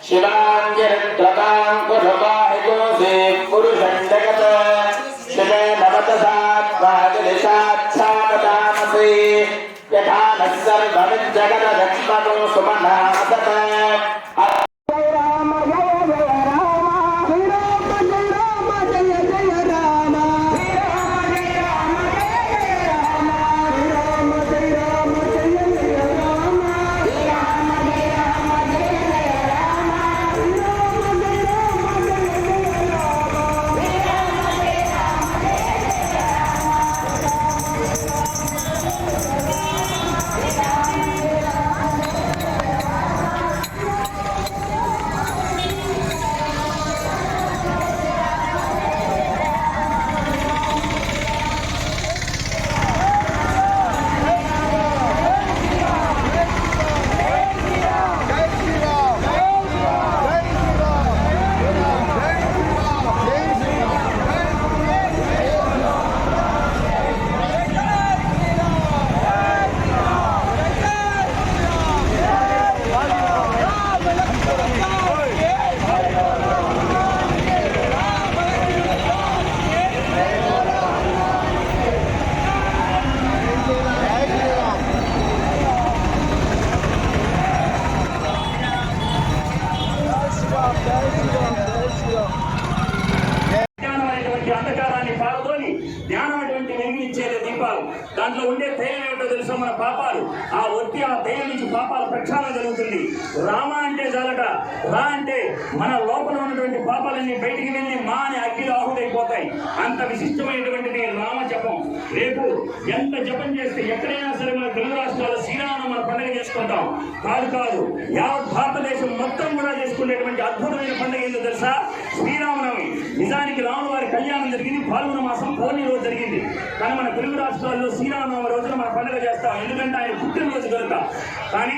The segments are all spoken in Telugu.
शिवाङ्गिरद्रताङ्कुशपाहिकोऽसि पुरुषण्डगत शिवे नवतसात्वादिशाच्छापदामसि यथा नः सर्वमिज्जगदधक्ष्मतो सुमनासत అంధకారాన్ని పారదోలి జ్ఞానమైనటువంటి వెలిగించేది దీపాలు. దాంట్లో ఉండే తైలం ఏమిటో తెలుసా? మన పాపాలు. ఆ ఒత్తి ఆ తైలం నుంచి పాపాల ప్రక్షాళన జరుగుతుంది. రామ అంటే చాలట, రా అంటే మన లోపల ఉన్నటువంటి పాపాలన్నీ బయటికి వెళ్ళి మా అని అగ్గిలో ఆహుడైపోతాయి. అంత విశిష్టమైనటువంటిది రామ జపం. రేపు ఎంత జపం చేస్తే ఎక్కడైనా సరే మన తెలుగు రాష్ట్రాల్లో శ్రీరామ మన పండుగ చేసుకుంటాం. కాదు యావత్ భారతదేశం మొత్తం కూడా చేసుకునేటువంటి అద్భుతమైన పండుగ ఏంటో తెలుసా? శ్రీరామనవమి. నిజానికి రాముల వారి కళ్యాణం జరిగింది ఫాల్గుణ మాసం పౌర్ణమి రోజు జరిగింది. కానీ మన తెలుగు రాష్ట్రాల్లో శ్రీరామనవమి రోజున మన పండుగ చేస్తాం, ఎందుకంటే ఆయన పుట్టినరోజు కనుక. కానీ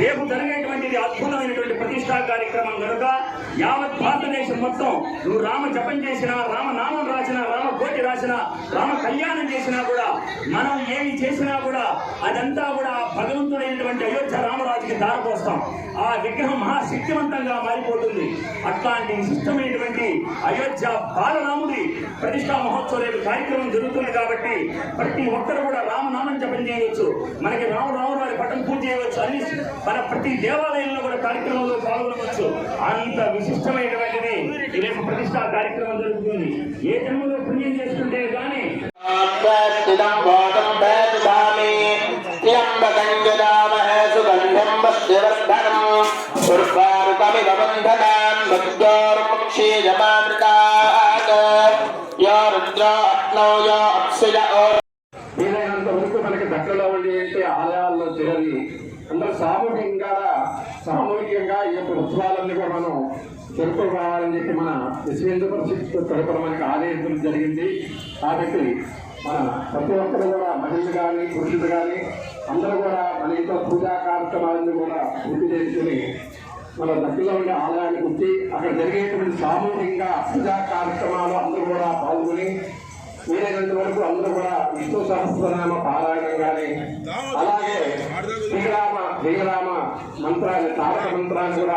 రేపు జరిగేటువంటిది అద్భుతమైనటువంటి ప్రతిష్టా కార్యక్రమం కనుక యావత్ భారతదేశం మొత్తం నువ్వు రామ జపం చేసినా, రామనామం రాసినా, రామకోటి రాసినా, రామ కళ్యాణం చేసినా కూడా, మనం ఏమి చేసినా కూడా అదంతా కూడా భగవంతుడైనటువంటి అయోధ్య రామరాజుకి దారిపోస్తాం. ఆ విగ్రహం మహాశక్తివంతంగా మారిపోతుంది. అట్లాంటి విశిష్టమైనటువంటి అయోధ్య బాలరాముడి ప్రతిష్టా మహోత్సవ రేపు కార్యక్రమం జరుగుతుంది కాబట్టి ప్రతి ఒక్కరు కూడా రామనామం జపం చేయవచ్చు. మనకి రాముడు వారి పట్టం పూజ చేయవచ్చు. అన్ని మన ప్రతి దేవాలయంలో కూడా కార్యక్రమంలో పాల్గొనవచ్చు. అంత విశిష్టమైనటువంటిది రేపు ప్రతిష్టా కార్యక్రమం జరుగుతుంది. ఏ జన్మలో పుణ్యం చేసుకుంటే గానీ వీలైనంత వరకు మనకి దగ్గరలో ఉండే ఆలయాల్లో చేరి అందరూ సామూహికంగా ఈ యొక్క ఉత్సవాలన్నీ కూడా మనం జరుపుకోవాలని చెప్పి మన విశ్వేంద్ర పరిషత్ తరపున మనకి ఆదేశించడం జరిగింది. కాబట్టి మన ప్రతి ఒక్కరు కూడా మహిళలు కానీ పురుషులు కానీ అందరూ కూడా మన ఇంట్లో పూజా కార్యక్రమాలను కూడా పూర్తి చేసుకుని మన దగ్గరలో ఉండే ఆలయానికి వచ్చి అక్కడ జరిగేటువంటి సామూహికంగా పూజా కార్యక్రమాలు అందరూ కూడా పాల్గొని వీలైనంత వరకు అందరూ కూడా విష్ణు సహస్రనామ పారాయణం కానీ అలాగే శ్రీరామ మంత్రాన్ని తారక మంత్రాన్ని కూడా